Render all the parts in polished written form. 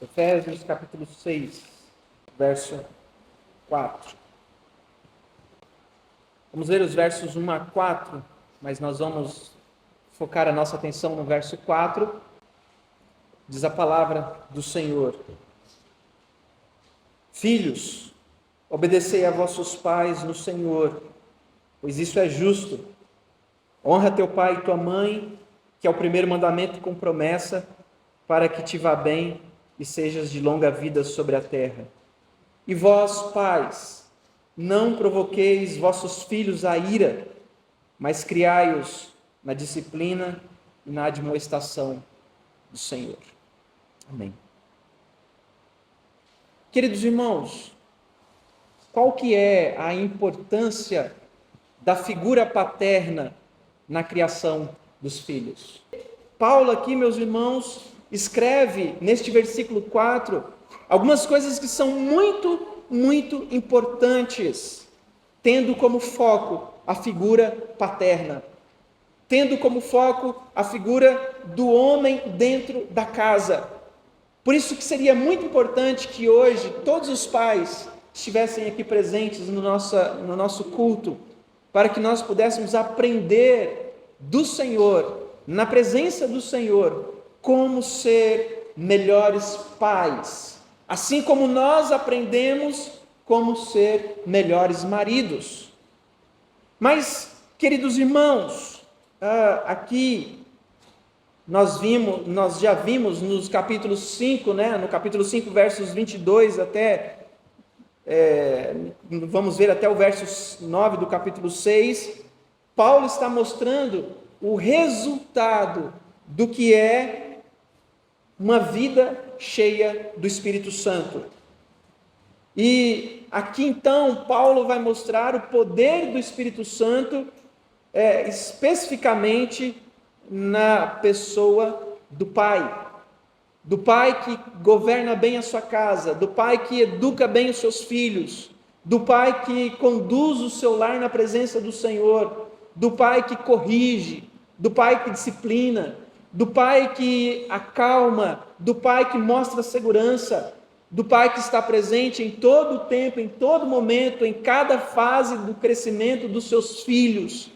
Efésios capítulo 6, verso 4. Vamos ler os versos 1 a 4, mas nós vamos focar a nossa atenção no verso 4. Diz a palavra do Senhor: Filhos, obedecei a vossos pais no Senhor, pois isso é justo. Honra teu pai e tua mãe, que é o primeiro mandamento com promessa, para que te vá bem e sejas de longa vida sobre a terra. E vós, pais, não provoqueis vossos filhos à ira, mas criai-os na disciplina e na admoestação do Senhor. Amém. Queridos irmãos, qual que é a importância da figura paterna na criação dos filhos? Paulo aqui, meus irmãos, escreve neste versículo 4 algumas coisas que são muito importantes, tendo como foco a figura paterna, tendo como foco a figura do homem dentro da casa. Por isso que seria muito importante que hoje todos os pais estivessem aqui presentes no nosso culto, para que nós pudéssemos aprender do Senhor, na presença do Senhor, como ser melhores pais, assim como nós aprendemos como ser melhores maridos. Mas, queridos irmãos, aqui nós já vimos nos capítulos 5, no capítulo 5, versos 22 até, vamos ver até o verso 9 do capítulo 6, Paulo está mostrando o resultado do que é uma vida cheia do Espírito Santo. E aqui então Paulo vai mostrar o poder do Espírito Santo, especificamente na pessoa do pai que governa bem a sua casa, do pai que educa bem os seus filhos, do pai que conduz o seu lar na presença do Senhor, do pai que corrige, do pai que disciplina, do pai que acalma, do pai que mostra segurança, do pai que está presente em todo o tempo, em todo momento, em cada fase do crescimento dos seus filhos.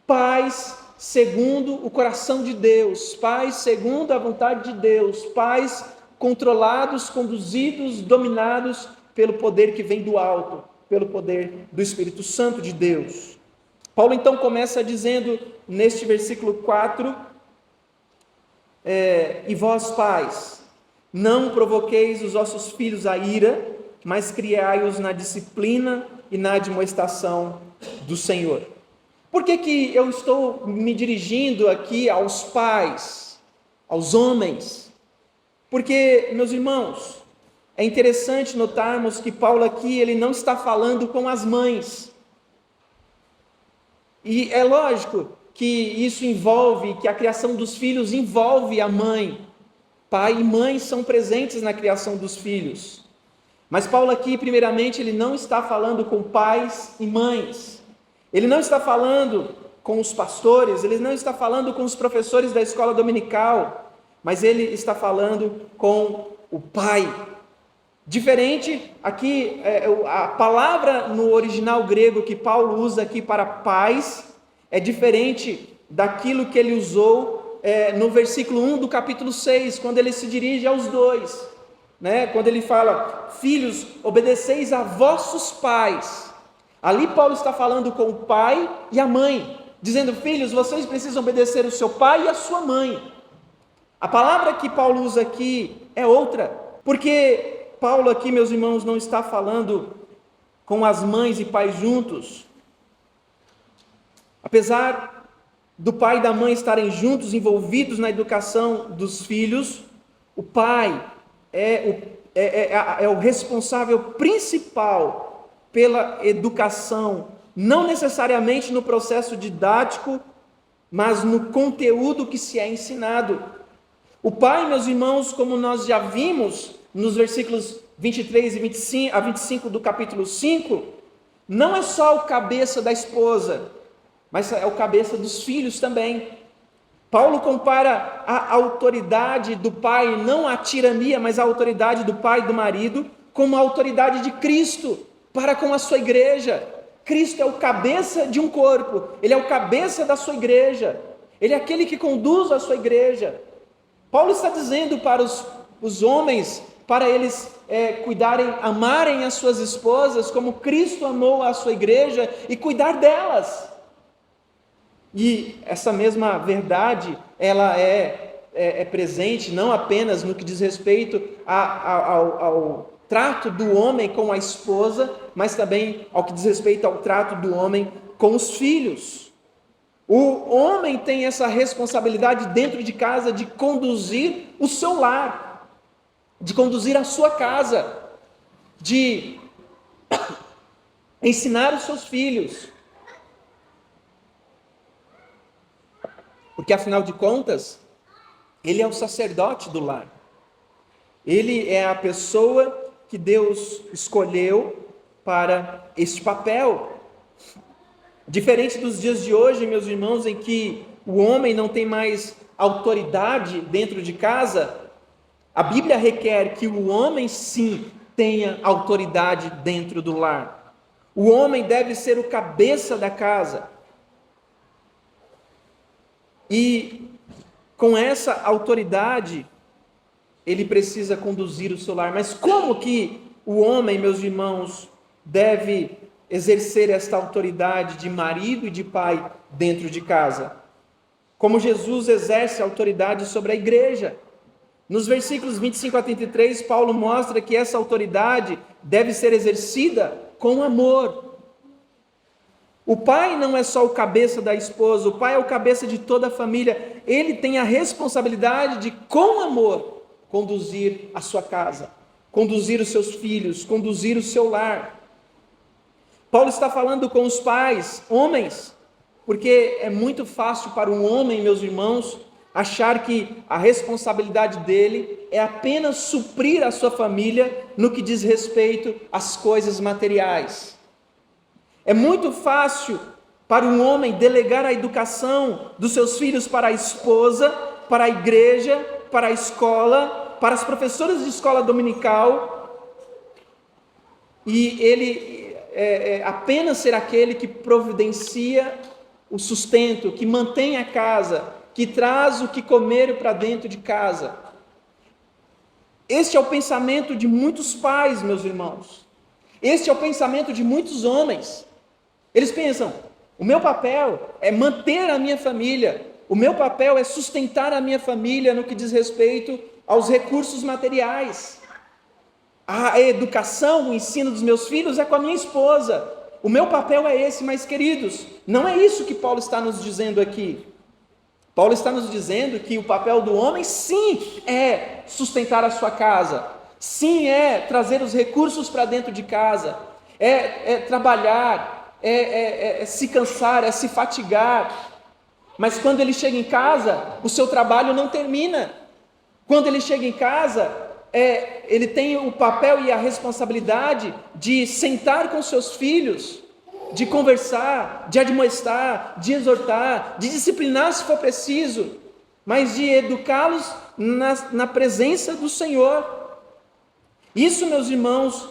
Pais segundo o coração de Deus, pais segundo a vontade de Deus, pais controlados, conduzidos, dominados pelo poder que vem do alto, pelo poder do Espírito Santo de Deus. Paulo então começa dizendo neste versículo 4, e vós pais, não provoqueis os vossos filhos à ira, mas criai-os na disciplina e na admoestação do Senhor. Por que eu estou me dirigindo aqui aos pais, aos homens? Porque, meus irmãos, é interessante notarmos que Paulo aqui ele não está falando com as mães. E é lógico que isso envolve, que a criação dos filhos envolve a mãe. Pai e mãe são presentes na criação dos filhos. Mas Paulo aqui, primeiramente, ele não está falando com pais e mães. Ele não está falando com os pastores, ele não está falando com os professores da escola dominical, mas ele está falando com o pai. Diferente, aqui, a palavra no original grego que Paulo usa aqui para pais, é diferente daquilo que ele usou no versículo 1 do capítulo 6, quando ele se dirige aos dois, quando ele fala, filhos, obedeceis a vossos pais. Ali Paulo está falando com o pai e a mãe, dizendo, filhos, vocês precisam obedecer o seu pai e a sua mãe. A palavra que Paulo usa aqui é outra, porque Paulo aqui, meus irmãos, não está falando com as mães e pais juntos. Apesar do pai e da mãe estarem juntos, envolvidos na educação dos filhos, o pai é o responsável principal pela educação, não necessariamente no processo didático, mas no conteúdo que se é ensinado. O pai, meus irmãos, como nós já vimos nos versículos 23 a 25 do capítulo 5, não é só o cabeça da esposa, mas é o cabeça dos filhos também. Paulo compara a autoridade do pai, não a tirania, mas a autoridade do pai e do marido, como a autoridade de Cristo para com a sua igreja. Cristo é o cabeça de um corpo, ele é o cabeça da sua igreja, ele é aquele que conduz a sua igreja. Paulo está dizendo para os homens, para eles cuidarem, amarem as suas esposas como Cristo amou a sua igreja e cuidar delas. E essa mesma verdade, ela é presente não apenas no que diz respeito ao trato do homem com a esposa, mas também ao que diz respeito ao trato do homem com os filhos. O homem tem essa responsabilidade dentro de casa de conduzir o seu lar, de conduzir a sua casa, de ensinar os seus filhos. Porque, afinal de contas, ele é o sacerdote do lar. Ele é a pessoa que Deus escolheu para este papel. Diferente dos dias de hoje, meus irmãos, em que o homem não tem mais autoridade dentro de casa, a Bíblia requer que o homem sim tenha autoridade dentro do lar. O homem deve ser o cabeça da casa. E com essa autoridade, ele precisa conduzir o seu lar. Mas como que o homem, meus irmãos, deve exercer esta autoridade de marido e de pai dentro de casa? Como Jesus exerce a autoridade sobre a igreja. Nos versículos 25 a 33, Paulo mostra que essa autoridade deve ser exercida com amor. O pai não é só o cabeça da esposa, o pai é o cabeça de toda a família. Ele tem a responsabilidade de, com amor, conduzir a sua casa, conduzir os seus filhos, conduzir o seu lar. Paulo está falando com os pais, homens, porque é muito fácil para um homem, meus irmãos, achar que a responsabilidade dele é apenas suprir a sua família no que diz respeito às coisas materiais. É muito fácil para um homem delegar a educação dos seus filhos para a esposa, para a igreja, para a escola, para as professoras de escola dominical, e ele apenas ser aquele que providencia o sustento, que mantém a casa, que traz o que comer para dentro de casa. Este é o pensamento de muitos pais, meus irmãos. Este é o pensamento de muitos homens. Eles pensam, o meu papel é manter a minha família, o meu papel é sustentar a minha família no que diz respeito aos recursos materiais. A educação, o ensino dos meus filhos é com a minha esposa. O meu papel é esse, mas queridos, não é isso que Paulo está nos dizendo aqui. Paulo está nos dizendo que o papel do homem sim é sustentar a sua casa, sim é trazer os recursos para dentro de casa, é trabalhar, é se cansar, é se fatigar. Mas quando ele chega em casa, o seu trabalho não termina. Quando ele chega em casa, ele tem o papel e a responsabilidade de sentar com seus filhos, de conversar, de admoestar, de exortar, de disciplinar se for preciso, mas de educá-los na presença do Senhor. Isso, meus irmãos,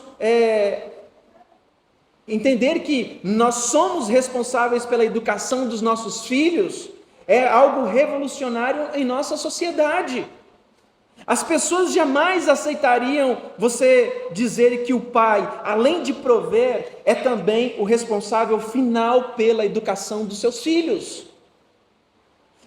entender que nós somos responsáveis pela educação dos nossos filhos é algo revolucionário em nossa sociedade. As pessoas jamais aceitariam você dizer que o pai, além de prover, é também o responsável final pela educação dos seus filhos.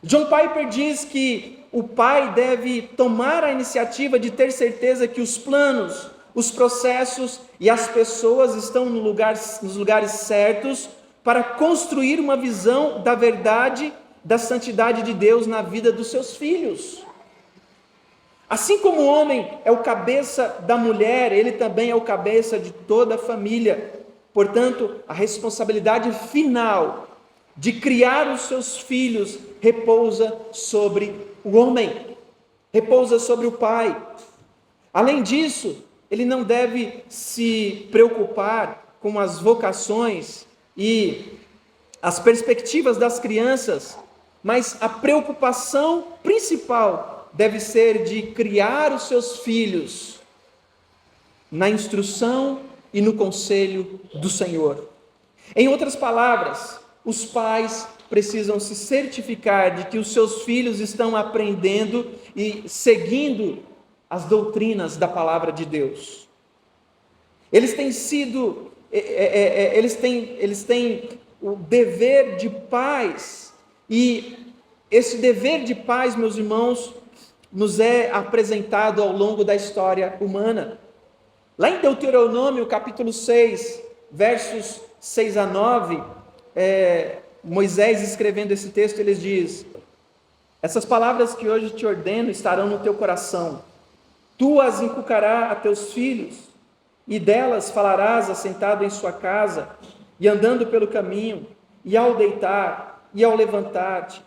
John Piper diz que o pai deve tomar a iniciativa de ter certeza que os planos, os processos e as pessoas estão nos lugares certos para construir uma visão da verdade, da santidade de Deus na vida dos seus filhos. Assim como o homem é o cabeça da mulher, ele também é o cabeça de toda a família. Portanto, a responsabilidade final de criar os seus filhos repousa sobre o homem, repousa sobre o pai. Além disso, ele não deve se preocupar com as vocações e as perspectivas das crianças, mas a preocupação principal deve ser de criar os seus filhos na instrução e no conselho do Senhor. Em outras palavras, os pais precisam se certificar de que os seus filhos estão aprendendo e seguindo as doutrinas da palavra de Deus. Eles têm o dever de pais, e esse dever de pais, meus irmãos, nos é apresentado ao longo da história humana. Lá em Deuteronômio, capítulo 6, versos 6 a 9, Moisés escrevendo esse texto, ele diz: essas palavras que hoje te ordeno estarão no teu coração, tu as inculcarás a teus filhos, e delas falarás assentado em sua casa, e andando pelo caminho, e ao deitar, e ao levantar-te.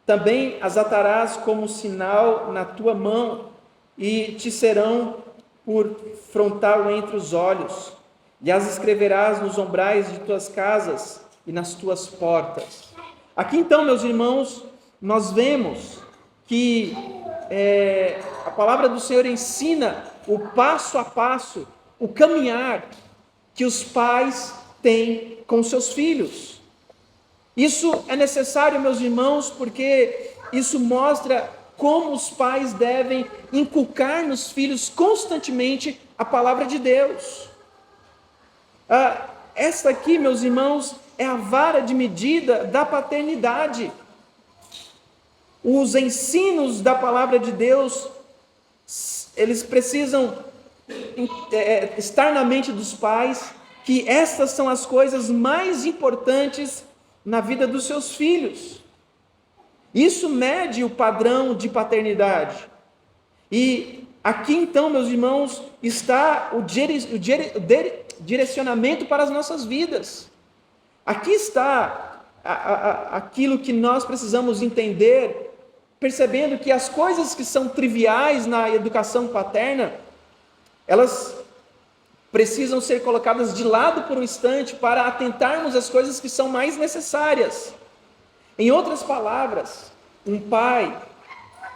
Também as atarás como sinal na tua mão, e te serão por frontal entre os olhos, e as escreverás nos umbrais de tuas casas e nas tuas portas. Aqui então, meus irmãos, nós vemos que a palavra do Senhor ensina o passo a passo, o caminhar que os pais têm com seus filhos. Isso é necessário, meus irmãos, porque isso mostra como os pais devem inculcar nos filhos constantemente a palavra de Deus. Esta aqui, meus irmãos, é a vara de medida da paternidade. Os ensinos da palavra de Deus, eles precisam estar na mente dos pais, que estas são as coisas mais importantes na vida dos seus filhos. Isso mede o padrão de paternidade. E aqui então, meus irmãos, está o direcionamento para as nossas vidas. Aqui está aquilo que nós precisamos entender, percebendo que as coisas que são triviais na educação paterna, elas precisam ser colocadas de lado por um instante para atentarmos às coisas que são mais necessárias. Em outras palavras, um pai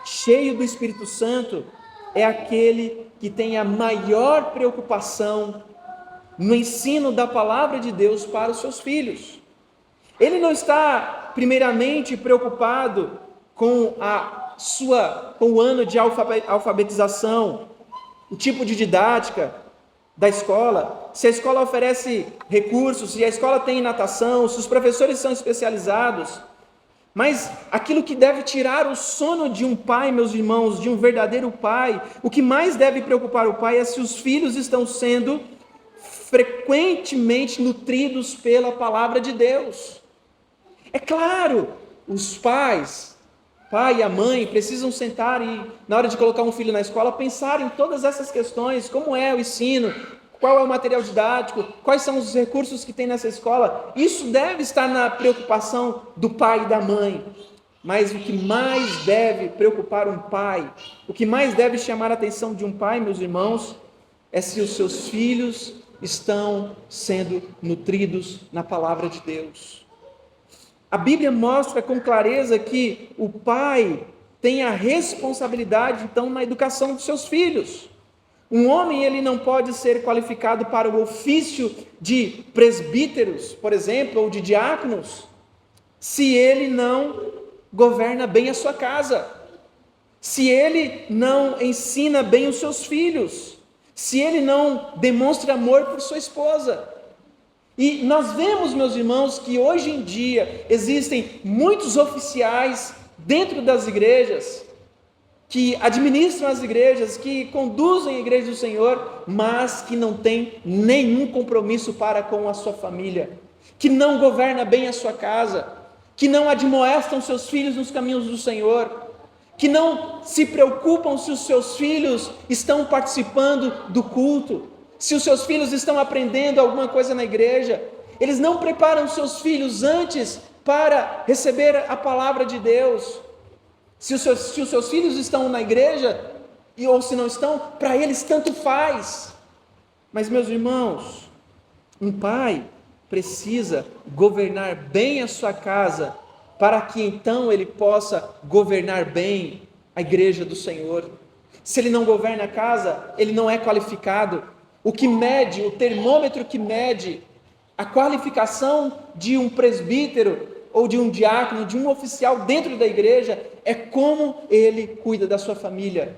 cheio do Espírito Santo é aquele que tem a maior preocupação no ensino da palavra de Deus para os seus filhos. Ele não está primeiramente preocupado com o ano de alfabetização, o tipo de didática da escola, se a escola oferece recursos, se a escola tem natação, se os professores são especializados. Mas aquilo que deve tirar o sono de um pai, meus irmãos, de um verdadeiro pai, o que mais deve preocupar o pai é se os filhos estão sendo frequentemente nutridos pela palavra de Deus. É claro, os pais, pai e a mãe, precisam sentar e, na hora de colocar um filho na escola, pensar em todas essas questões: como é o ensino, qual é o material didático, quais são os recursos que tem nessa escola. Isso deve estar na preocupação do pai e da mãe. Mas o que mais deve preocupar um pai, o que mais deve chamar a atenção de um pai, meus irmãos, é se os seus filhos estão sendo nutridos na palavra de Deus. A Bíblia mostra com clareza que o pai tem a responsabilidade, então, na educação dos seus filhos. Um homem, ele não pode ser qualificado para o ofício de presbíteros, por exemplo, ou de diáconos, se ele não governa bem a sua casa, se ele não ensina bem os seus filhos, se ele não demonstra amor por sua esposa. E nós vemos, meus irmãos, que hoje em dia existem muitos oficiais dentro das igrejas, que administram as igrejas, que conduzem a igreja do Senhor, mas que não têm nenhum compromisso para com a sua família, que não governa bem a sua casa, que não admoestam seus filhos nos caminhos do Senhor, que não se preocupam se os seus filhos estão participando do culto, se os seus filhos estão aprendendo alguma coisa na igreja. Eles não preparam seus filhos antes para receber a palavra de Deus. Se os seus filhos estão na igreja, ou se não estão, para eles tanto faz. Mas, meus irmãos, um pai precisa governar bem a sua casa para que então ele possa governar bem a igreja do Senhor. Se ele não governa a casa, ele não é qualificado. O que mede, o termômetro que mede a qualificação de um presbítero ou de um diácono, de um oficial dentro da igreja, é como ele cuida da sua família,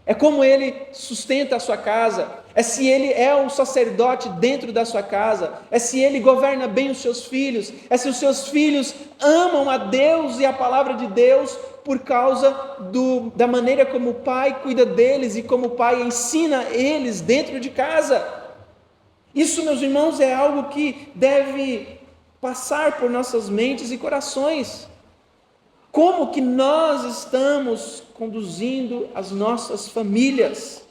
é como ele sustenta a sua casa, é se ele é um sacerdote dentro da sua casa, é se ele governa bem os seus filhos, é se os seus filhos amam a Deus e a palavra de Deus por causa da maneira como o pai cuida deles e como o pai ensina eles dentro de casa. Isso, meus irmãos, é algo que deve passar por nossas mentes e corações. Como que nós estamos conduzindo as nossas famílias?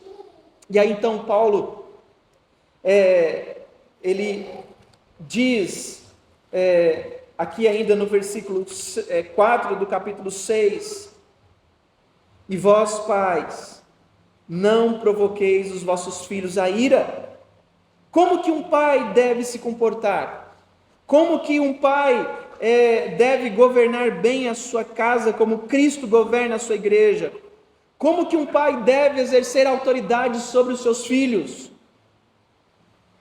E aí então Paulo, ele diz, aqui ainda no versículo 4 do capítulo 6, e vós pais, não provoqueis os vossos filhos a ira. Como que um pai deve se comportar? Como que um pai deve governar bem a sua casa, como Cristo governa a sua igreja? Como que um pai deve exercer autoridade sobre os seus filhos?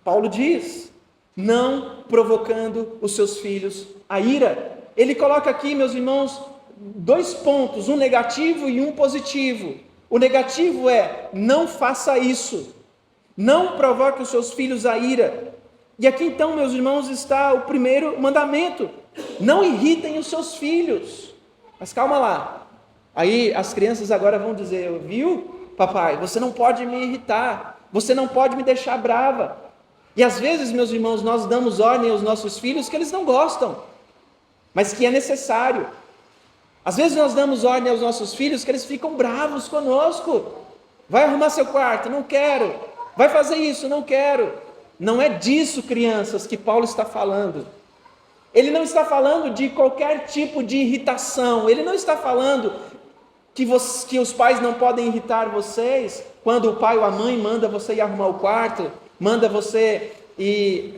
Paulo diz, não provocando os seus filhos a ira. Ele coloca aqui, meus irmãos, 2 pontos, um negativo e um positivo. O negativo é, não faça isso. Não provoque os seus filhos a ira. E aqui então, meus irmãos, está o primeiro mandamento. Não irritem os seus filhos. Mas calma lá. Aí as crianças agora vão dizer, viu, papai, você não pode me irritar. Você não pode me deixar brava. E às vezes, meus irmãos, nós damos ordem aos nossos filhos que eles não gostam, mas que é necessário. Às vezes nós damos ordem aos nossos filhos que eles ficam bravos conosco. Vai arrumar seu quarto, não quero. Vai fazer isso, não quero. Não é disso, crianças, que Paulo está falando. Ele não está falando de qualquer tipo de irritação. Ele não está falando que os pais não podem irritar vocês quando o pai ou a mãe manda você ir arrumar o quarto, manda você ir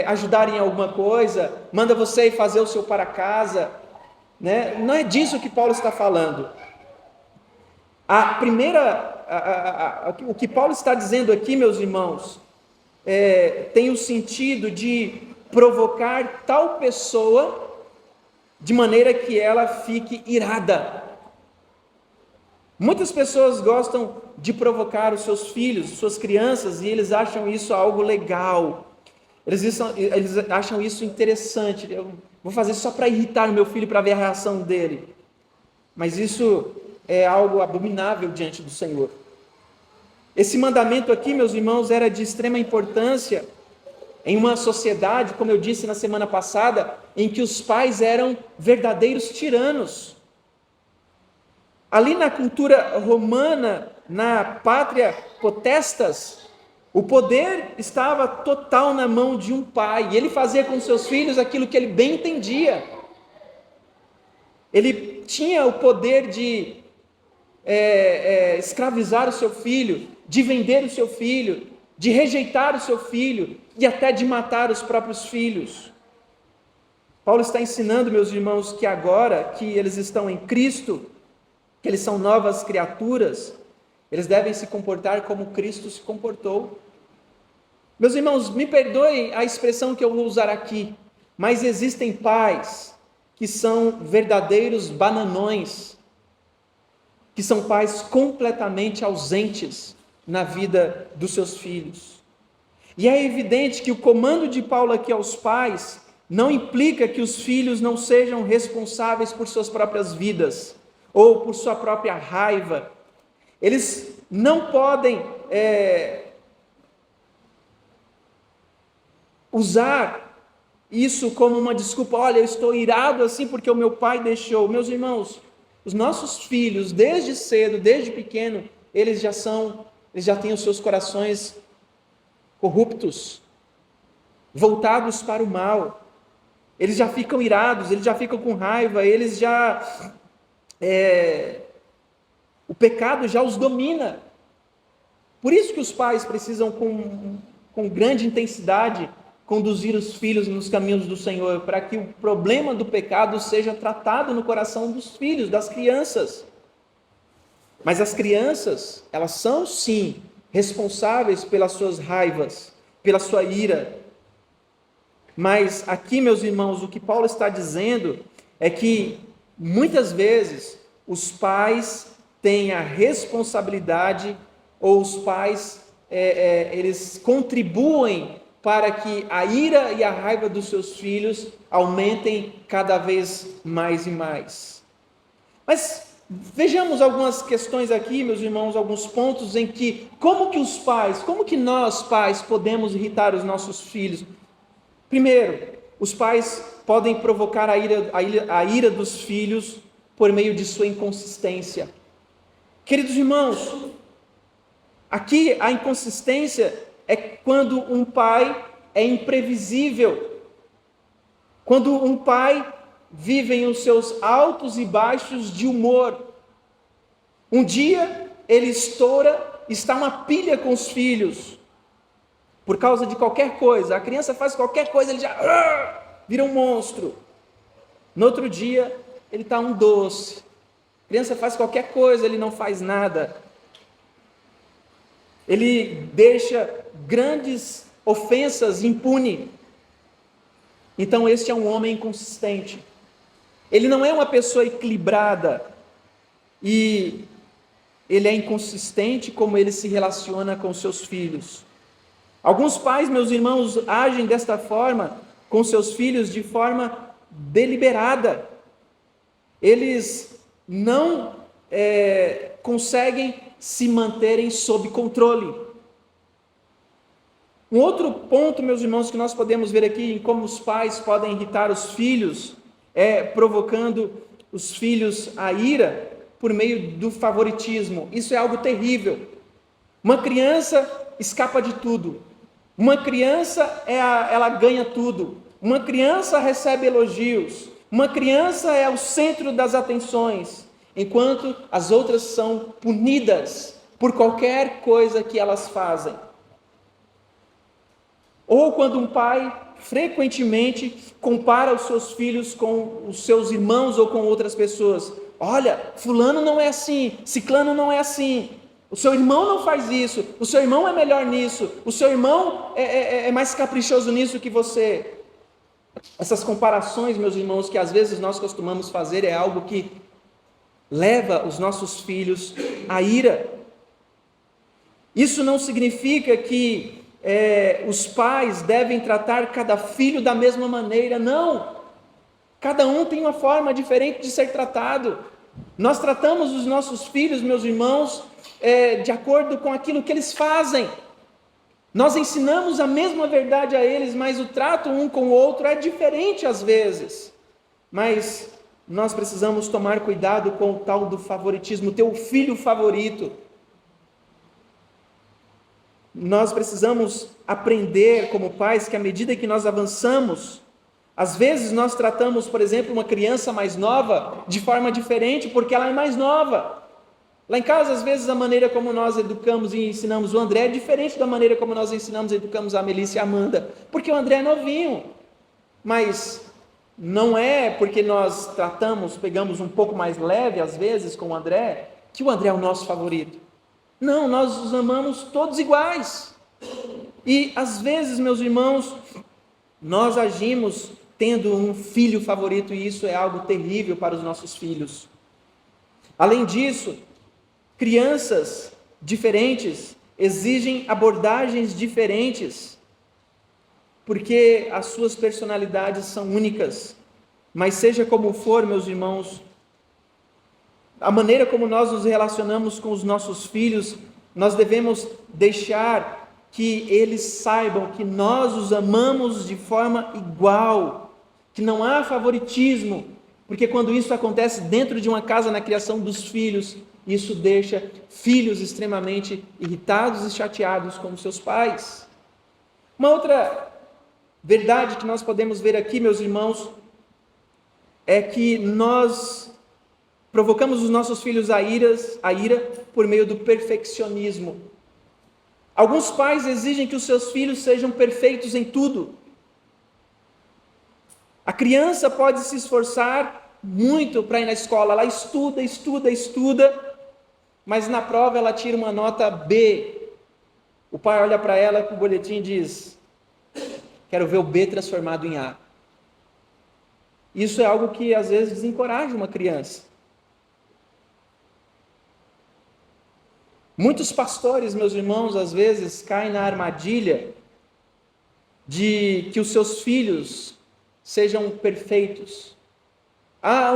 ajudar em alguma coisa, manda você ir fazer o seu para casa, né? Não é disso que Paulo está falando. O que Paulo está dizendo aqui, meus irmãos, tem o sentido de provocar tal pessoa de maneira que ela fique irada. Muitas pessoas gostam de provocar os seus filhos, suas crianças, e eles acham isso algo legal. Eles acham isso interessante. Eu vou fazer só para irritar o meu filho, para ver a reação dele. Mas isso é algo abominável diante do Senhor. Esse mandamento aqui, meus irmãos, era de extrema importância em uma sociedade, como eu disse na semana passada, em que os pais eram verdadeiros tiranos. Ali na cultura romana, na pátria potestas, o poder estava total na mão de um pai, e ele fazia com seus filhos aquilo que ele bem entendia. Ele tinha o poder de escravizar o seu filho, de vender o seu filho, de rejeitar o seu filho e até de matar os próprios filhos. Paulo está ensinando, meus irmãos, que agora que eles estão em Cristo, que eles são novas criaturas, eles devem se comportar como Cristo se comportou. Meus irmãos, me perdoem a expressão que eu vou usar aqui, mas existem pais que são verdadeiros bananões, que são pais completamente ausentes na vida dos seus filhos. E é evidente que o comando de Paulo aqui aos pais não implica que os filhos não sejam responsáveis por suas próprias vidas, ou por sua própria raiva. Eles não podem usar isso como uma desculpa. Olha, eu estou irado assim porque o meu pai deixou. Meus irmãos, os nossos filhos, desde cedo, desde pequeno, eles já têm os seus corações corruptos, voltados para o mal. Eles já ficam irados, eles já ficam com raiva, eles já... o pecado já os domina. Por isso que os pais precisam com grande intensidade conduzir os filhos nos caminhos do Senhor, para que o problema do pecado seja tratado no coração dos filhos, das crianças. Mas as crianças, elas são sim responsáveis pelas suas raivas, pela sua ira. Mas aqui, meus irmãos, o que Paulo está dizendo é que muitas vezes os pais têm a responsabilidade, ou os pais eles contribuem para que a ira e a raiva dos seus filhos aumentem cada vez mais e mais. Mas vejamos algumas questões aqui, meus irmãos, alguns pontos em que, como que nós pais podemos irritar os nossos filhos? Primeiro, os pais podem provocar a ira dos filhos por meio de sua inconsistência. Queridos irmãos, aqui a inconsistência é quando um pai é imprevisível, quando um pai vive em os seus altos e baixos de humor. Um dia ele está uma pilha com os filhos, por causa de qualquer coisa. A criança faz qualquer coisa, ele já vira um monstro. No outro dia, ele está um doce. A criança faz qualquer coisa, ele não faz nada. Ele deixa grandes ofensas impune. Então, este é um homem inconsistente. Ele não é uma pessoa equilibrada. E ele é inconsistente como ele se relaciona com seus filhos. Alguns pais, meus irmãos, agem desta forma com seus filhos de forma deliberada. Eles não conseguem se manterem sob controle. Um outro ponto, meus irmãos, que nós podemos ver aqui em como os pais podem irritar os filhos, provocando os filhos a ira por meio do favoritismo. Isso é algo terrível. Uma criança escapa de tudo. Uma criança ela ganha tudo. Uma criança recebe elogios. Uma criança é o centro das atenções, enquanto as outras são punidas por qualquer coisa que elas fazem. Ou quando um pai frequentemente compara os seus filhos com os seus irmãos ou com outras pessoas. Olha, fulano não é assim, ciclano não é assim. O seu irmão não faz isso, o seu irmão é melhor nisso, o seu irmão é mais caprichoso nisso que você. Essas comparações, meus irmãos, que às vezes nós costumamos fazer, é algo que leva os nossos filhos à ira. Isso não significa que os pais devem tratar cada filho da mesma maneira, não. Cada um tem uma forma diferente de ser tratado. Nós tratamos os nossos filhos, meus irmãos, de acordo com aquilo que eles fazem. Nós ensinamos a mesma verdade a eles, mas o trato um com o outro é diferente às vezes. Mas nós precisamos tomar cuidado com o tal do favoritismo, teu filho favorito. Nós precisamos aprender como pais que à medida que nós avançamos, às vezes nós tratamos, por exemplo, uma criança mais nova de forma diferente porque ela é mais nova. Lá em casa, às vezes, a maneira como nós educamos e ensinamos o André é diferente da maneira como nós ensinamos e educamos a Melissa e a Amanda, porque o André é novinho. Mas não é porque nós pegamos um pouco mais leve, às vezes, com o André, que o André é o nosso favorito. Não, nós os amamos todos iguais. E, às vezes, meus irmãos, nós agimos tendo um filho favorito, e isso é algo terrível para os nossos filhos. Além disso, crianças diferentes exigem abordagens diferentes, porque as suas personalidades são únicas. Mas seja como for, meus irmãos, a maneira como nós nos relacionamos com os nossos filhos, nós devemos deixar que eles saibam que nós os amamos de forma igual, que não há favoritismo, porque quando isso acontece dentro de uma casa na criação dos filhos, isso deixa filhos extremamente irritados e chateados com os seus pais. Uma outra verdade que nós podemos ver aqui, meus irmãos, é que nós provocamos os nossos filhos a ira por meio do perfeccionismo. Alguns pais exigem que os seus filhos sejam perfeitos em tudo. A criança pode se esforçar muito para ir na escola, ela estuda, mas na prova ela tira uma nota B. O pai olha para ela com o boletim e diz: quero ver o B transformado em A. Isso é algo que às vezes desencoraja uma criança. Muitos pastores, meus irmãos, às vezes caem na armadilha de que os seus filhos sejam perfeitos. Há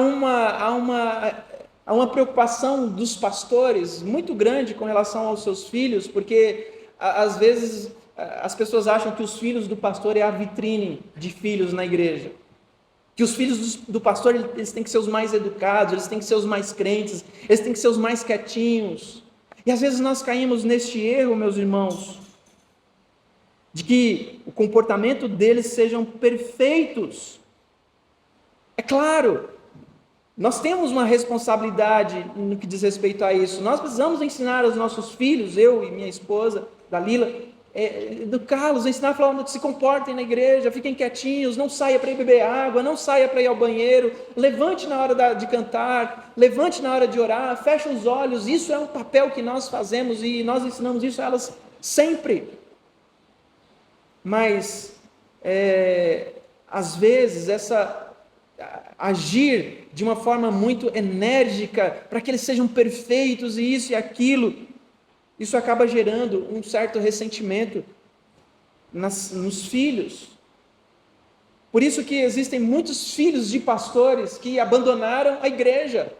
uma preocupação dos pastores muito grande com relação aos seus filhos, porque às vezes as pessoas acham que os filhos do pastor é a vitrine de filhos na igreja. Que os filhos do pastor eles têm que ser os mais educados, eles têm que ser os mais crentes, eles têm que ser os mais quietinhos. E às vezes nós caímos neste erro, meus irmãos, de que o comportamento deles sejam perfeitos. É claro, nós temos uma responsabilidade no que diz respeito a isso. Nós precisamos ensinar aos nossos filhos, eu e minha esposa, Dalila, educá-los, ensinar a falar onde se comportem na igreja, fiquem quietinhos, não saia para ir beber água, não saia para ir ao banheiro, levante na hora de cantar, levante na hora de orar, feche os olhos. Isso é um papel que nós fazemos e nós ensinamos isso a elas sempre. Mas, às vezes, agir de uma forma muito enérgica para que eles sejam perfeitos e isso e aquilo, isso acaba gerando um certo ressentimento nos filhos. Por isso que existem muitos filhos de pastores que abandonaram a igreja,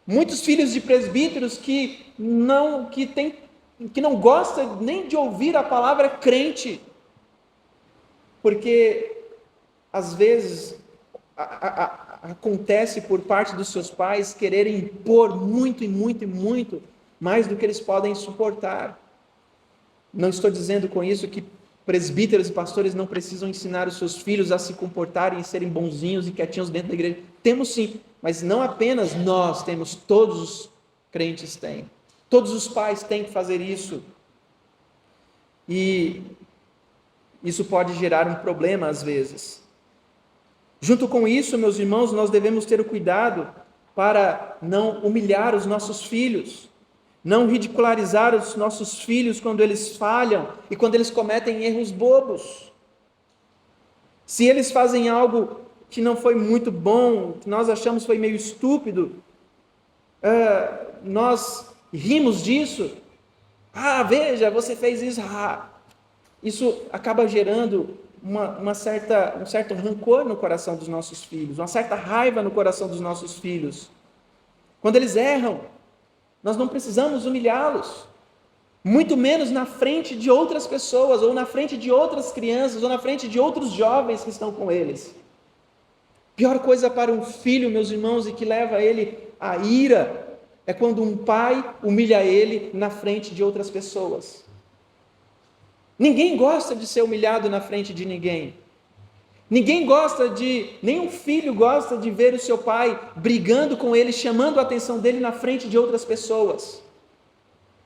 muitos filhos de presbíteros que não gostam nem de ouvir a palavra crente, porque às vezes acontece por parte dos seus pais quererem impor muito e muito e muito mais do que eles podem suportar. Não estou dizendo com isso que presbíteros e pastores não precisam ensinar os seus filhos a se comportarem e serem bonzinhos e quietinhos dentro da igreja. Temos sim, mas não apenas nós temos, todos os crentes têm. Todos os pais têm que fazer isso. E isso pode gerar um problema às vezes. Junto com isso, meus irmãos, nós devemos ter o cuidado para não humilhar os nossos filhos, não ridicularizar os nossos filhos quando eles falham e quando eles cometem erros bobos. Se eles fazem algo que não foi muito bom, que nós achamos foi meio estúpido, nós rimos disso. Veja, você fez isso. Isso acaba gerando um certo rancor no coração dos nossos filhos, uma certa raiva no coração dos nossos filhos. Quando eles erram, nós não precisamos humilhá-los, muito menos na frente de outras pessoas, ou na frente de outras crianças, ou na frente de outros jovens que estão com eles. Pior coisa para um filho, meus irmãos, e que leva ele à ira, é quando um pai humilha ele na frente de outras pessoas. Ninguém gosta de ser humilhado na frente de ninguém. Nenhum filho gosta de ver o seu pai brigando com ele, chamando a atenção dele na frente de outras pessoas.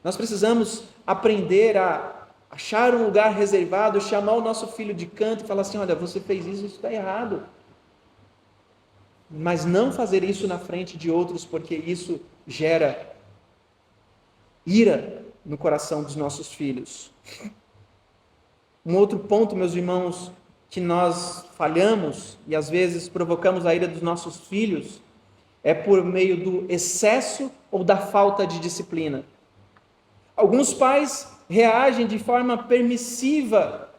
Nós precisamos aprender a achar um lugar reservado, chamar o nosso filho de canto e falar assim: olha, você fez isso está errado. Mas não fazer isso na frente de outros, porque isso gera ira no coração dos nossos filhos. Um outro ponto, meus irmãos, que nós falhamos e às vezes provocamos a ira dos nossos filhos é por meio do excesso ou da falta de disciplina. Alguns pais reagem de forma permissiva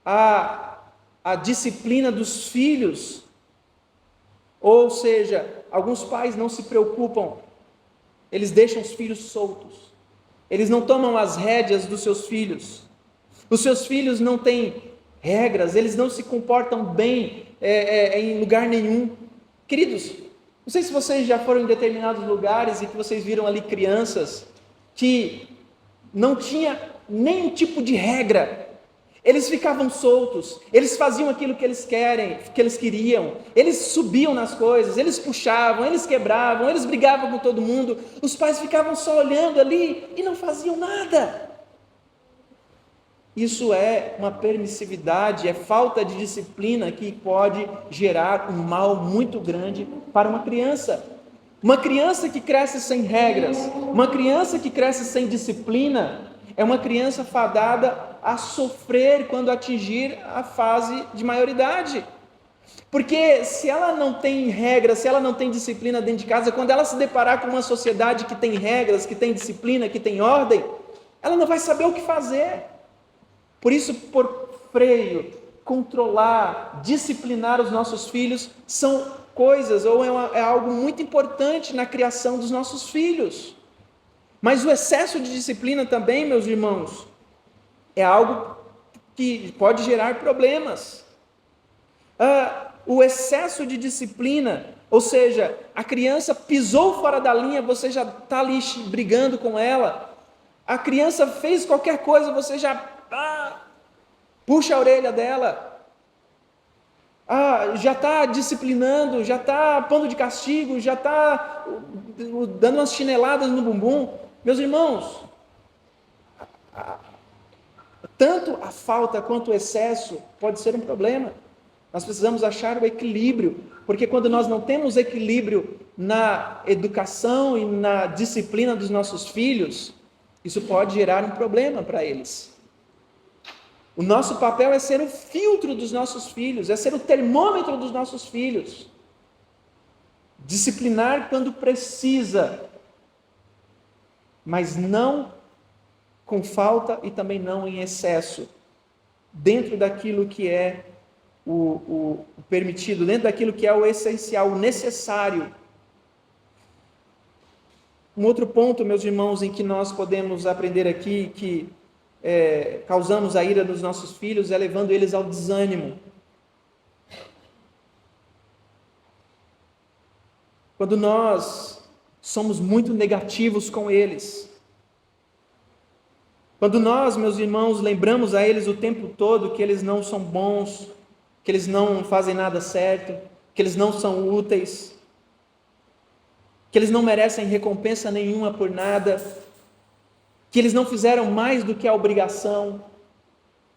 à disciplina dos filhos, ou seja, alguns pais não se preocupam, eles deixam os filhos soltos, eles não tomam as rédeas dos seus filhos. Os seus filhos não têm regras, eles não se comportam bem em lugar nenhum. Queridos, não sei se vocês já foram em determinados lugares e que vocês viram ali crianças que não tinha nenhum tipo de regra. Eles ficavam soltos, eles faziam aquilo que eles queriam, eles subiam nas coisas, eles puxavam, eles quebravam, eles brigavam com todo mundo. Os pais ficavam só olhando ali e não faziam nada. Isso é uma permissividade, é falta de disciplina que pode gerar um mal muito grande para uma criança. Uma criança que cresce sem regras, uma criança que cresce sem disciplina, é uma criança fadada a sofrer quando atingir a fase de maioridade. Porque se ela não tem regras, se ela não tem disciplina dentro de casa, quando ela se deparar com uma sociedade que tem regras, que tem disciplina, que tem ordem, ela não vai saber o que fazer. Por isso, por freio, controlar, disciplinar os nossos filhos são coisas, ou é algo muito importante na criação dos nossos filhos. Mas o excesso de disciplina também, meus irmãos, é algo que pode gerar problemas. O excesso de disciplina, ou seja, a criança pisou fora da linha, você já está ali brigando com ela. A criança fez qualquer coisa, você já puxa a orelha dela. Já está disciplinando, já está pondo de castigo, já está dando umas chineladas no bumbum. Meus irmãos, tanto a falta quanto o excesso pode ser um problema. Nós precisamos achar o equilíbrio, porque quando nós não temos equilíbrio na educação e na disciplina dos nossos filhos, isso pode gerar um problema para eles. O nosso papel é ser o filtro dos nossos filhos, é ser o termômetro dos nossos filhos. Disciplinar quando precisa, mas não com falta e também não em excesso, dentro daquilo que é o permitido, dentro daquilo que é o essencial, o necessário. Um outro ponto, meus irmãos, em que nós podemos aprender aqui, que causamos a ira dos nossos filhos, é levando eles ao desânimo. Quando nós somos muito negativos com eles, quando nós, meus irmãos, lembramos a eles o tempo todo que eles não são bons, que eles não fazem nada certo, que eles não são úteis, que eles não merecem recompensa nenhuma por nada, que eles não fizeram mais do que a obrigação,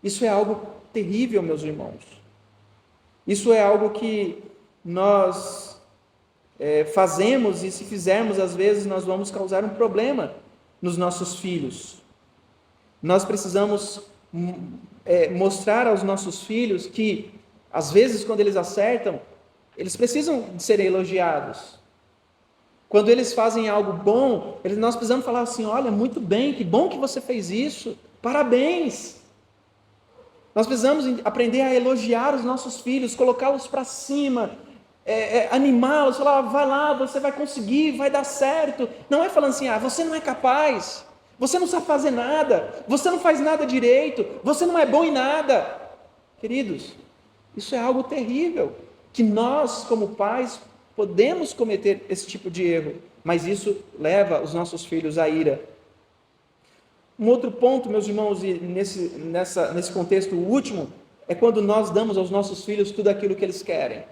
isso é algo terrível, meus irmãos. Isso é algo que nós fazemos, e se fizermos, às vezes nós vamos causar um problema nos nossos filhos. Nós precisamos mostrar aos nossos filhos que, às vezes, quando eles acertam, eles precisam de serem elogiados. Quando eles fazem algo bom, nós precisamos falar assim: olha, muito bem, que bom que você fez isso, parabéns. Nós precisamos aprender a elogiar os nossos filhos, colocá-los para cima, animá-los, falar: vai lá, você vai conseguir, vai dar certo. Não é falando assim: você não é capaz, você não sabe fazer nada, você não faz nada direito, você não é bom em nada. Queridos, isso é algo terrível, que nós, como pais, podemos cometer esse tipo de erro, mas isso leva os nossos filhos à ira. Um outro ponto, meus irmãos, e nesse contexto último, é quando nós damos aos nossos filhos tudo aquilo que eles querem.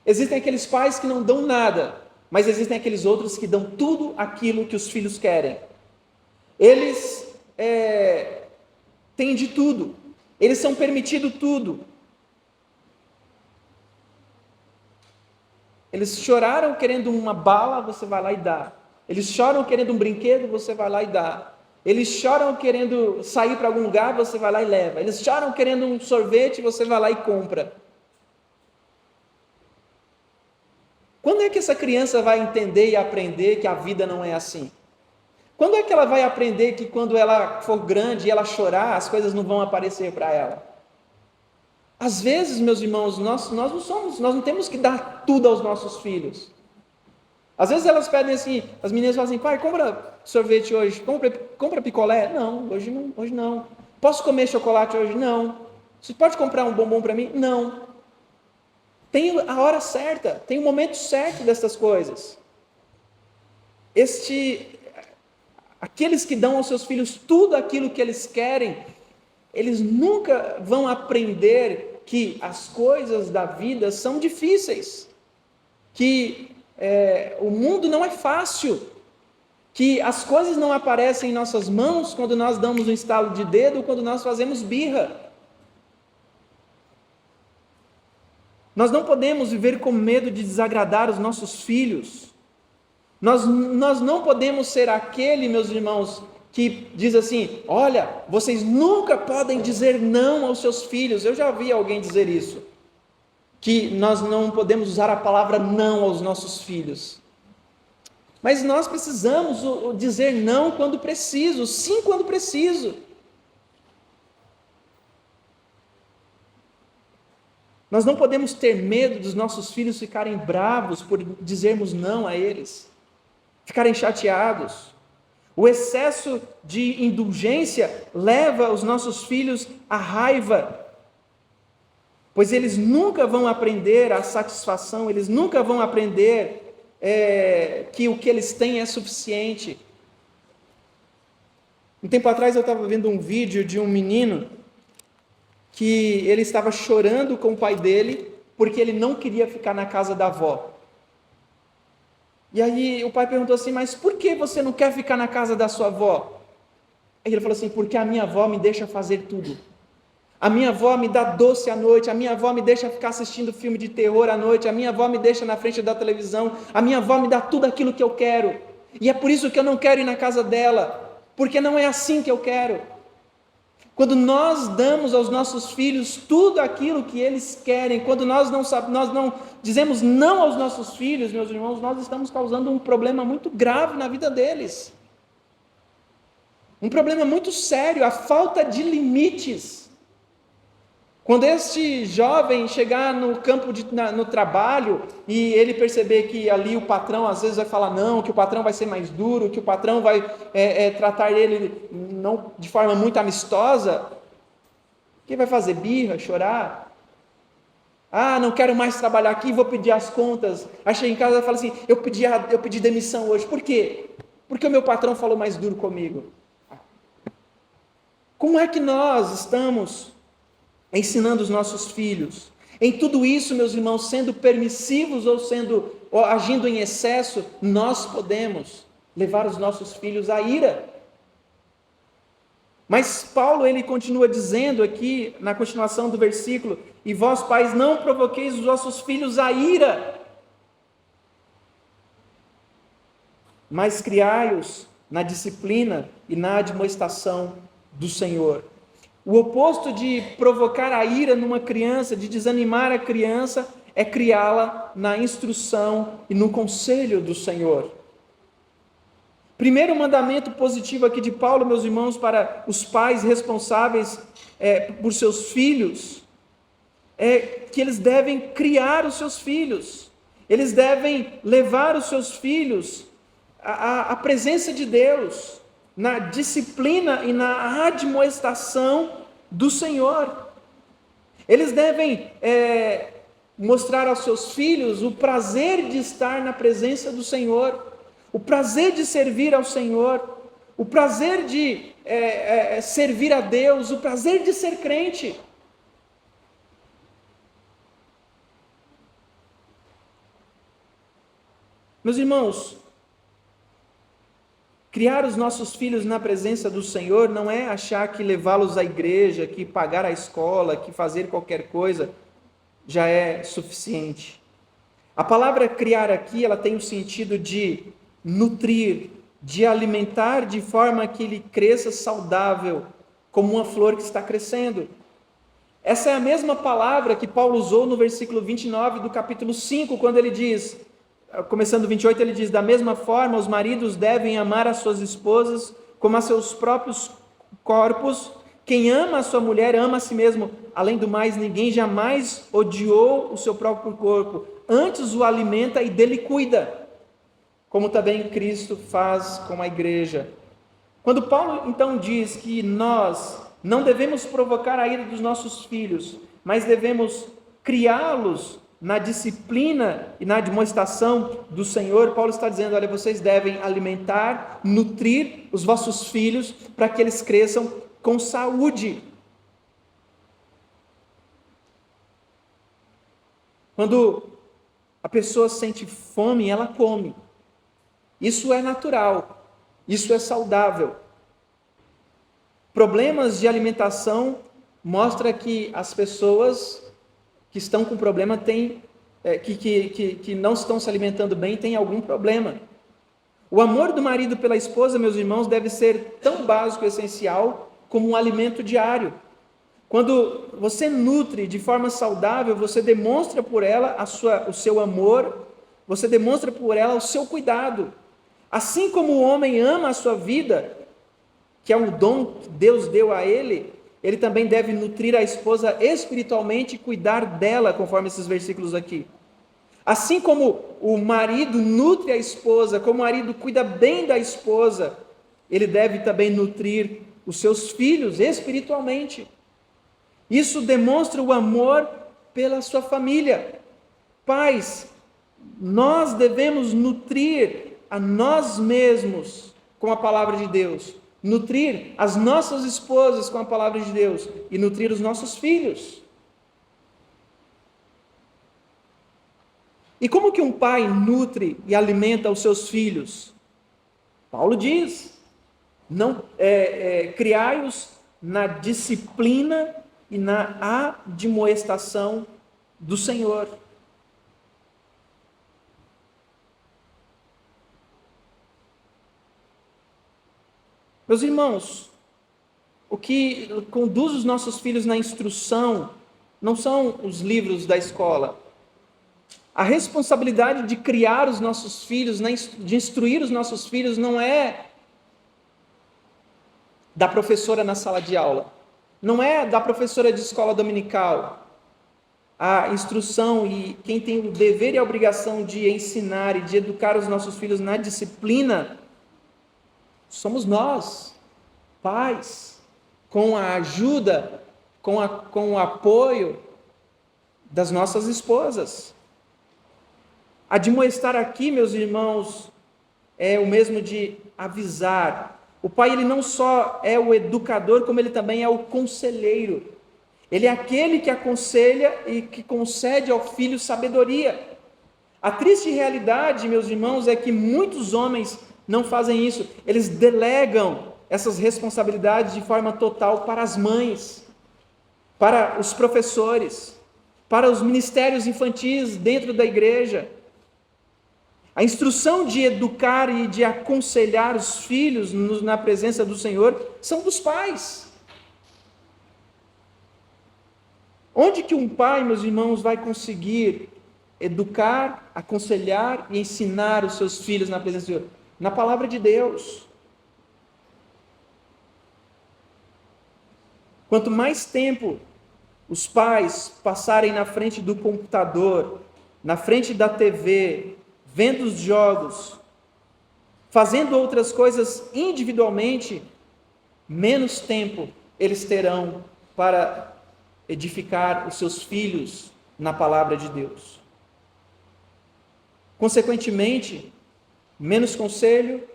Existem aqueles pais que não dão nada, mas existem aqueles outros que dão tudo aquilo que os filhos querem. Eles têm de tudo, eles são permitidos tudo. Eles choraram querendo uma bala, você vai lá e dá. Eles choram querendo um brinquedo, você vai lá e dá. Eles choram querendo sair para algum lugar, você vai lá e leva. Eles choram querendo um sorvete, você vai lá e compra. Quando é que essa criança vai entender e aprender que a vida não é assim? Quando é que ela vai aprender que quando ela for grande e ela chorar, as coisas não vão aparecer para ela? Às vezes, meus irmãos, nós não temos que dar tudo aos nossos filhos. Às vezes elas pedem assim, as meninas falam assim: pai, compra sorvete hoje, compra picolé? Não, hoje não. Posso comer chocolate hoje? Não. Você pode comprar um bombom para mim? Não. Tem a hora certa, tem o momento certo dessas coisas. Aqueles que dão aos seus filhos tudo aquilo que eles querem, eles nunca vão aprender que as coisas da vida são difíceis, que o mundo não é fácil, que as coisas não aparecem em nossas mãos quando nós damos um estalo de dedo ou quando nós fazemos birra. Nós não podemos viver com medo de desagradar os nossos filhos. Nós não podemos ser aquele, meus irmãos, que diz assim: olha, vocês nunca podem dizer não aos seus filhos. Eu já ouvi alguém dizer isso, que nós não podemos usar a palavra não aos nossos filhos. Mas nós precisamos dizer não quando preciso, sim quando preciso. Nós não podemos ter medo dos nossos filhos ficarem bravos por dizermos não a eles, ficarem chateados. O excesso de indulgência leva os nossos filhos à raiva, pois eles nunca vão aprender a satisfação, eles nunca vão aprender que o que eles têm é suficiente. Um tempo atrás eu estava vendo um vídeo de um menino que ele estava chorando com o pai dele porque ele não queria ficar na casa da avó. E aí o pai perguntou assim: mas por que você não quer ficar na casa da sua avó? Aí ele falou assim: porque a minha avó me deixa fazer tudo. A minha avó me dá doce à noite, a minha avó me deixa ficar assistindo filme de terror à noite, a minha avó me deixa na frente da televisão, a minha avó me dá tudo aquilo que eu quero. E é por isso que eu não quero ir na casa dela, porque não é assim que eu quero. Quando nós damos aos nossos filhos tudo aquilo que eles querem, quando nós não dizemos não aos nossos filhos, meus irmãos, nós estamos causando um problema muito grave na vida deles. Um problema muito sério, a falta de limites. Quando este jovem chegar no campo no trabalho e ele perceber que ali o patrão às vezes vai falar não, que o patrão vai ser mais duro, que o patrão vai tratar ele não de forma muito amistosa, quem vai fazer? Birra, chorar? Ah, não quero mais trabalhar aqui, vou pedir as contas. Aí chega em casa e fala assim: eu pedi demissão hoje. Por quê? Porque o meu patrão falou mais duro comigo. Como é que nós estamos ensinando os nossos filhos? Em tudo isso, meus irmãos, sendo permissivos ou agindo em excesso, nós podemos levar os nossos filhos à ira. Mas Paulo, ele continua dizendo aqui, na continuação do versículo: e vós, pais, não provoqueis os vossos filhos à ira, mas criai-os na disciplina e na admoestação do Senhor. O oposto de provocar a ira numa criança, de desanimar a criança, é criá-la na instrução e no conselho do Senhor. Primeiro mandamento positivo aqui de Paulo, meus irmãos, para os pais responsáveis por seus filhos, é que eles devem criar os seus filhos, eles devem levar os seus filhos à presença de Deus, na disciplina e na admoestação do Senhor. Eles devem mostrar aos seus filhos o prazer de estar na presença do Senhor, o prazer de servir ao Senhor, o prazer de servir a Deus, o prazer de ser crente. Meus irmãos, criar os nossos filhos na presença do Senhor não é achar que levá-los à igreja, que pagar a escola, que fazer qualquer coisa já é suficiente. A palavra criar aqui, ela tem o sentido de nutrir, de alimentar de forma que ele cresça saudável, como uma flor que está crescendo. Essa é a mesma palavra que Paulo usou no versículo 29 do capítulo 5, quando ele diz, começando 28, ele diz: da mesma forma, os maridos devem amar as suas esposas como a seus próprios corpos. Quem ama a sua mulher ama a si mesmo. Além do mais, ninguém jamais odiou o seu próprio corpo, antes o alimenta e dele cuida, como também Cristo faz com a igreja. Quando Paulo então diz que nós não devemos provocar a ira dos nossos filhos, mas devemos criá-los na disciplina e na admoestação do Senhor, Paulo está dizendo: olha, vocês devem alimentar, nutrir os vossos filhos para que eles cresçam com saúde. Quando a pessoa sente fome, ela come. Isso é natural. Isso é saudável. Problemas de alimentação mostra que as pessoas que estão com problema que não estão se alimentando bem têm algum problema. O amor do marido pela esposa, meus irmãos, deve ser tão básico e essencial como um alimento diário. Quando você nutre de forma saudável, você demonstra por ela o seu amor, você demonstra por ela o seu cuidado. Assim como o homem ama a sua vida, que é um dom que Deus deu a ele, ele também deve nutrir a esposa espiritualmente e cuidar dela, conforme esses versículos aqui. Assim como o marido nutre a esposa, como o marido cuida bem da esposa, ele deve também nutrir os seus filhos espiritualmente. Isso demonstra o amor pela sua família. Pais, nós devemos nutrir a nós mesmos com a palavra de Deus, nutrir as nossas esposas com a palavra de Deus e nutrir os nossos filhos. E como que um pai nutre e alimenta os seus filhos? Paulo diz, criai-os na disciplina e na admoestação do Senhor. Meus irmãos, o que conduz os nossos filhos na instrução não são os livros da escola. A responsabilidade de criar os nossos filhos, de instruir os nossos filhos, não é da professora na sala de aula, não é da professora de escola dominical. A instrução e quem tem o dever e a obrigação de ensinar e de educar os nossos filhos na disciplina somos nós, pais, com a ajuda, com o apoio das nossas esposas. Admoestar aqui, meus irmãos, é o mesmo de avisar. O pai, ele não só é o educador, como ele também é o conselheiro. Ele é aquele que aconselha e que concede ao filho sabedoria. A triste realidade, meus irmãos, é que muitos homens não fazem isso. Eles delegam essas responsabilidades de forma total para as mães, para os professores, para os ministérios infantis dentro da igreja. A instrução de educar e de aconselhar os filhos na presença do Senhor são dos pais. Onde que um pai, meus irmãos, vai conseguir educar, aconselhar e ensinar os seus filhos na presença do Senhor? Na palavra de Deus. Quanto mais tempo os pais passarem na frente do computador, na frente da TV, vendo os jogos, fazendo outras coisas individualmente, menos tempo eles terão para edificar os seus filhos na palavra de Deus. Consequentemente, menos conselho,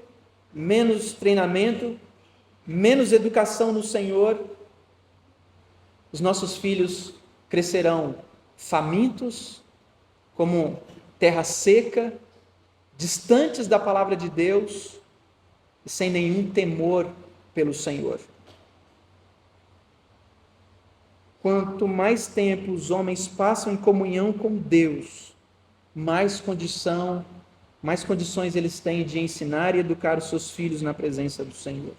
menos treinamento, menos educação no Senhor, os nossos filhos crescerão famintos, como terra seca, distantes da palavra de Deus e sem nenhum temor pelo Senhor. Quanto mais tempo os homens passam em comunhão com Deus, mais condições eles têm de ensinar e educar os seus filhos na presença do Senhor.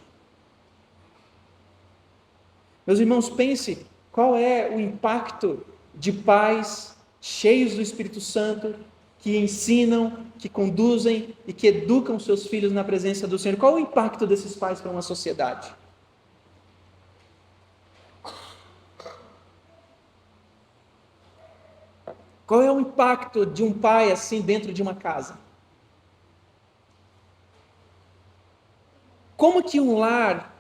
Meus irmãos, pense qual é o impacto de pais cheios do Espírito Santo, que ensinam, que conduzem e que educam seus filhos na presença do Senhor. Qual é o impacto desses pais para uma sociedade? Qual é o impacto de um pai assim dentro de uma casa? Como que um lar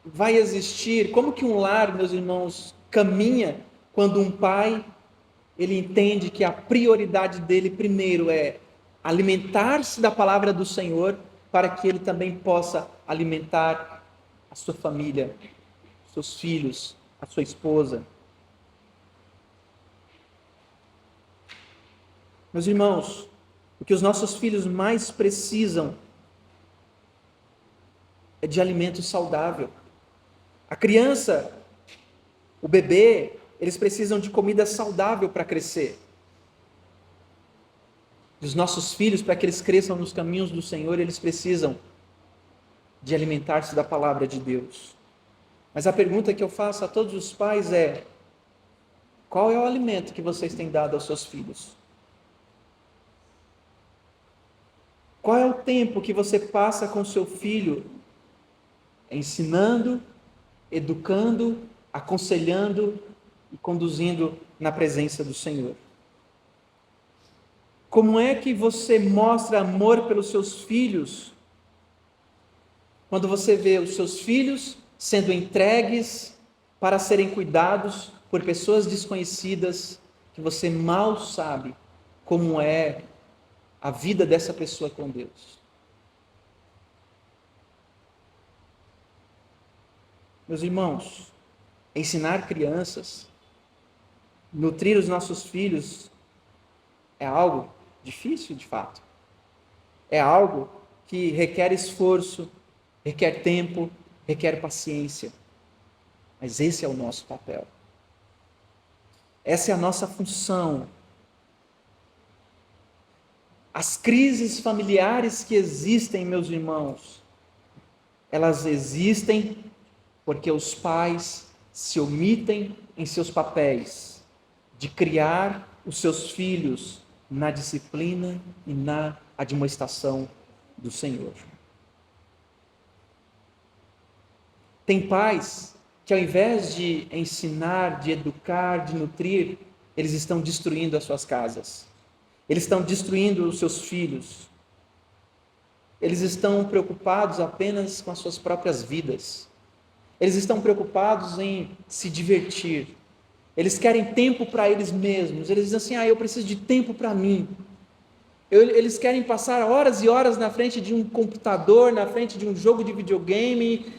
vai existir? Como que um lar, meus irmãos, caminha quando um pai, ele entende que a prioridade dele primeiro é alimentar-se da palavra do Senhor, para que ele também possa alimentar a sua família, seus filhos, a sua esposa. Meus irmãos, o que os nossos filhos mais precisam é de alimento saudável. A criança, o bebê, eles precisam de comida saudável para crescer. Os nossos filhos, para que eles cresçam nos caminhos do Senhor, eles precisam de alimentar-se da palavra de Deus. Mas a pergunta que eu faço a todos os pais é: qual é o alimento que vocês têm dado aos seus filhos? Qual é o tempo que você passa com seu filho ensinando, educando, aconselhando e conduzindo na presença do Senhor? Como é que você mostra amor pelos seus filhos quando você vê os seus filhos sendo entregues para serem cuidados por pessoas desconhecidas que você mal sabe como é a vida dessa pessoa com Deus? Meus irmãos, ensinar crianças, nutrir os nossos filhos é algo difícil de fato. É algo que requer esforço, requer tempo, requer paciência. Mas esse é o nosso papel. Essa é a nossa função. As crises familiares que existem, meus irmãos, elas existem porque os pais se omitem em seus papéis de criar os seus filhos na disciplina e na admoestação do Senhor. Tem pais que, ao invés de ensinar, de educar, de nutrir, eles estão destruindo as suas casas. Eles estão destruindo os seus filhos. Eles estão preocupados apenas com as suas próprias vidas. Eles estão preocupados em se divertir. Eles querem tempo para eles mesmos. Eles dizem assim: eu preciso de tempo para mim. Eles querem passar horas e horas na frente de um computador, na frente de um jogo de videogame,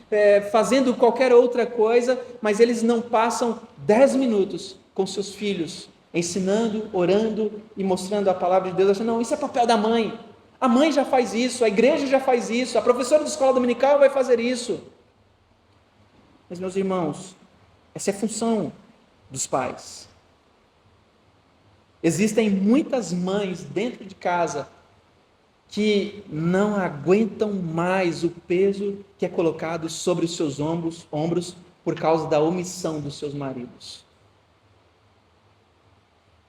fazendo qualquer outra coisa, mas eles não passam 10 minutos com seus filhos, ensinando, orando e mostrando a palavra de Deus. Achando: não, isso é papel da mãe. A mãe já faz isso, a igreja já faz isso, a professora de escola dominical vai fazer isso. Mas, meus irmãos, essa é a função dos pais. Existem muitas mães dentro de casa que não aguentam mais o peso que é colocado sobre os seus ombros por causa da omissão dos seus maridos.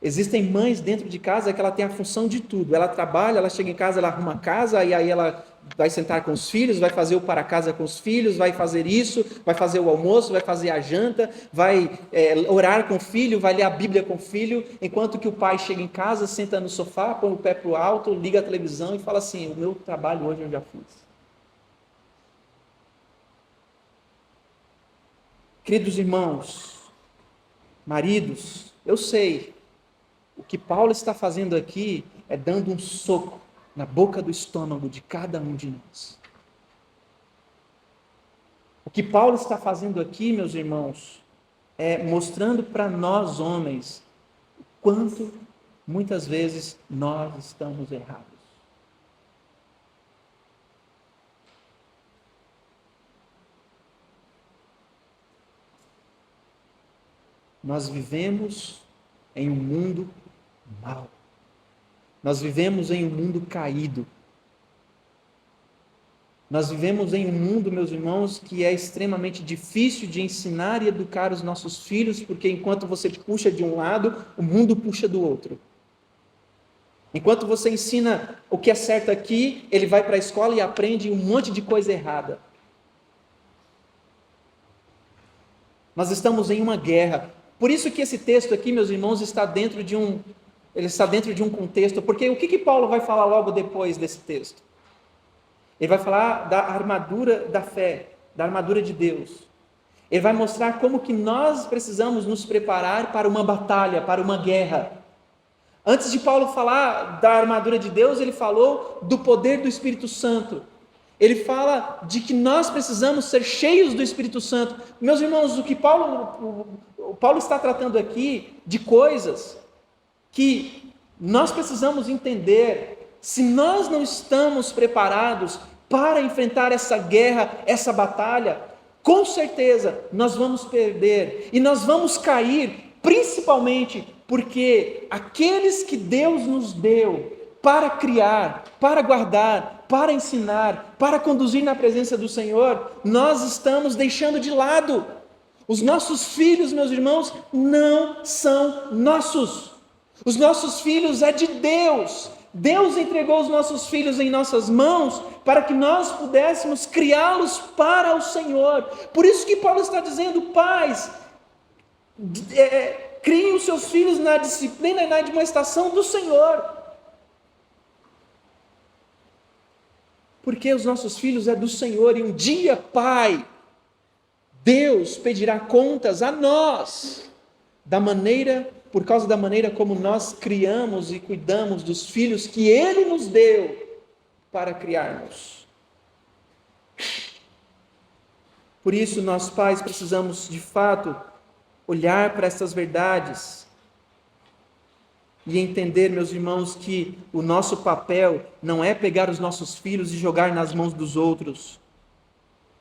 Existem mães dentro de casa que ela tem a função de tudo. Ela trabalha, ela chega em casa, ela arruma a casa, e aí ela vai sentar com os filhos, vai fazer o para casa com os filhos, vai fazer isso, vai fazer o almoço, vai fazer a janta, vai orar com o filho, vai ler a Bíblia com o filho, enquanto que o pai chega em casa, senta no sofá, põe o pé para o alto, liga a televisão e fala assim: o meu trabalho hoje eu já fiz. Queridos irmãos, maridos, eu sei, o que Paulo está fazendo aqui é dando um soco na boca do estômago de cada um de nós. O que Paulo está fazendo aqui, meus irmãos, é mostrando para nós homens o quanto muitas vezes nós estamos errados. Nós vivemos em um mundo mau. Nós vivemos em um mundo caído. Nós vivemos em um mundo, meus irmãos, que é extremamente difícil de ensinar e educar os nossos filhos, porque enquanto você puxa de um lado, o mundo puxa do outro. Enquanto você ensina o que é certo aqui, ele vai para a escola e aprende um monte de coisa errada. Nós estamos em uma guerra. Por isso que esse texto aqui, meus irmãos, está dentro de um contexto, porque o que Paulo vai falar logo depois desse texto? Ele vai falar da armadura da fé, da armadura de Deus. Ele vai mostrar como que nós precisamos nos preparar para uma batalha, para uma guerra. Antes de Paulo falar da armadura de Deus, ele falou do poder do Espírito Santo. Ele fala de que nós precisamos ser cheios do Espírito Santo. Meus irmãos, o que Paulo está tratando aqui de coisas que nós precisamos entender. Se nós não estamos preparados para enfrentar essa guerra, essa batalha, com certeza nós vamos perder e nós vamos cair, principalmente porque aqueles que Deus nos deu para criar, para guardar, para ensinar, para conduzir na presença do Senhor, nós estamos deixando de lado. Os nossos filhos, meus irmãos, não são nossos. Os nossos filhos é de Deus. Deus entregou os nossos filhos em nossas mãos para que nós pudéssemos criá-los para o Senhor. Por isso que Paulo está dizendo, pais, criem os seus filhos na disciplina e na admoestação do Senhor. Porque os nossos filhos é do Senhor e um dia, Pai, Deus pedirá contas a nós por causa da maneira como nós criamos e cuidamos dos filhos que Ele nos deu para criarmos. Por isso, nós pais precisamos, de fato, olhar para essas verdades e entender, meus irmãos, que o nosso papel não é pegar os nossos filhos e jogar nas mãos dos outros,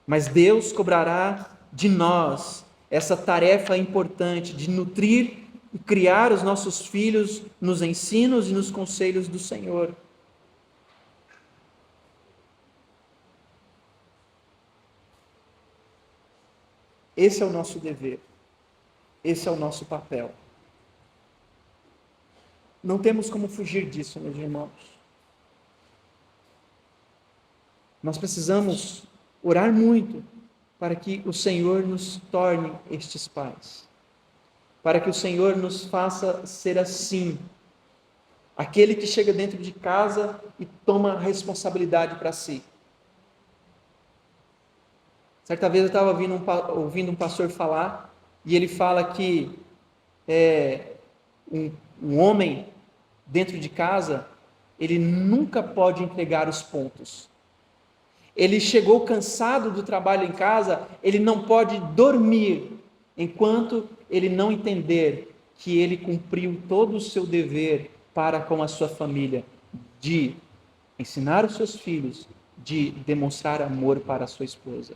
mas Deus cobrará de nós essa tarefa importante de nutrir e criar os nossos filhos nos ensinos e nos conselhos do Senhor. Esse é o nosso dever, esse é o nosso papel. Não temos como fugir disso, meus irmãos. Nós precisamos orar muito para que o Senhor nos torne estes pais. Para que o Senhor nos faça ser assim. Aquele que chega dentro de casa e toma a responsabilidade para si. Certa vez eu estava ouvindo um pastor falar, e ele fala que um homem dentro de casa, ele nunca pode entregar os pontos. Ele chegou cansado do trabalho em casa, ele não pode dormir enquanto ele não entender que ele cumpriu todo o seu dever para com a sua família, de ensinar os seus filhos, de demonstrar amor para a sua esposa.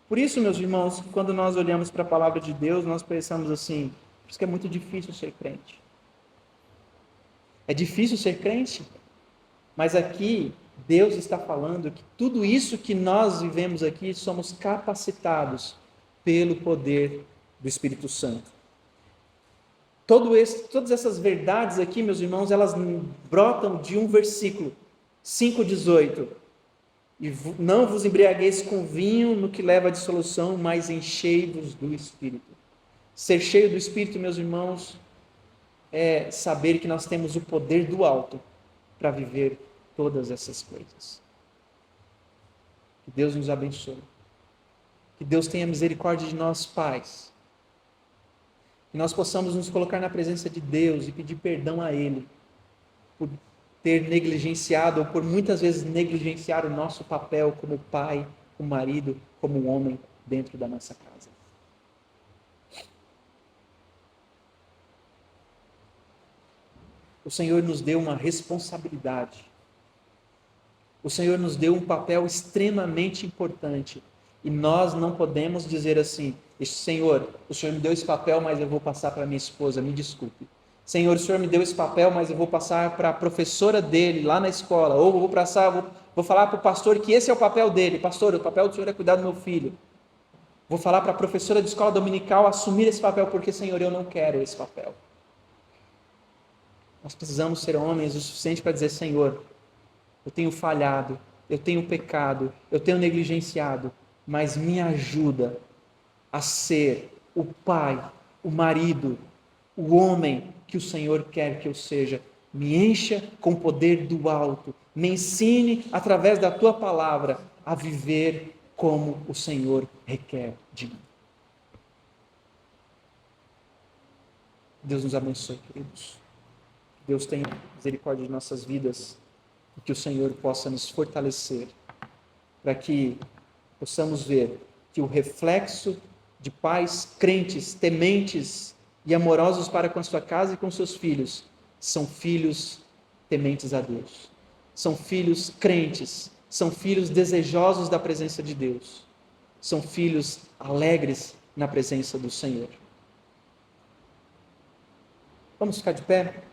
Por isso, meus irmãos, quando nós olhamos para a palavra de Deus, nós pensamos assim, por isso que é muito difícil ser crente. É difícil ser crente, mas aqui Deus está falando que tudo isso que nós vivemos aqui, somos capacitados pelo poder do Espírito Santo. Todas essas verdades aqui, meus irmãos, elas brotam de um versículo, 5,18. E não vos embriagueis com vinho no que leva à dissolução, mas enchei-vos do Espírito. Ser cheio do Espírito, meus irmãos, é saber que nós temos o poder do alto para viver todas essas coisas. Que Deus nos abençoe. Que Deus tenha misericórdia de nós, pais. Que nós possamos nos colocar na presença de Deus e pedir perdão a Ele por ter negligenciado, ou por muitas vezes negligenciar o nosso papel como pai, como marido, como homem dentro da nossa casa. O Senhor nos deu uma responsabilidade. O Senhor nos deu um papel extremamente importante. E nós não podemos dizer assim, Senhor, o Senhor me deu esse papel, mas eu vou passar para minha esposa, me desculpe. Senhor, o Senhor me deu esse papel, mas eu vou passar para a professora dele lá na escola. Ou vou falar para o pastor que esse é o papel dele. Pastor, o papel do Senhor é cuidar do meu filho. Vou falar para a professora de escola dominical assumir esse papel, porque, Senhor, eu não quero esse papel. Nós precisamos ser homens o suficiente para dizer, Senhor, eu tenho falhado, eu tenho pecado, eu tenho negligenciado, mas me ajuda a ser o pai, o marido, o homem que o Senhor quer que eu seja. Me encha com o poder do alto. Me ensine, através da Tua palavra, a viver como o Senhor requer de mim. Deus nos abençoe, queridos. Deus tenha misericórdia de nossas vidas e que o Senhor possa nos fortalecer para que possamos ver que o reflexo de pais crentes, tementes e amorosos para com a sua casa e com seus filhos, são filhos tementes a Deus. São filhos crentes, são filhos desejosos da presença de Deus. São filhos alegres na presença do Senhor. Vamos ficar de pé?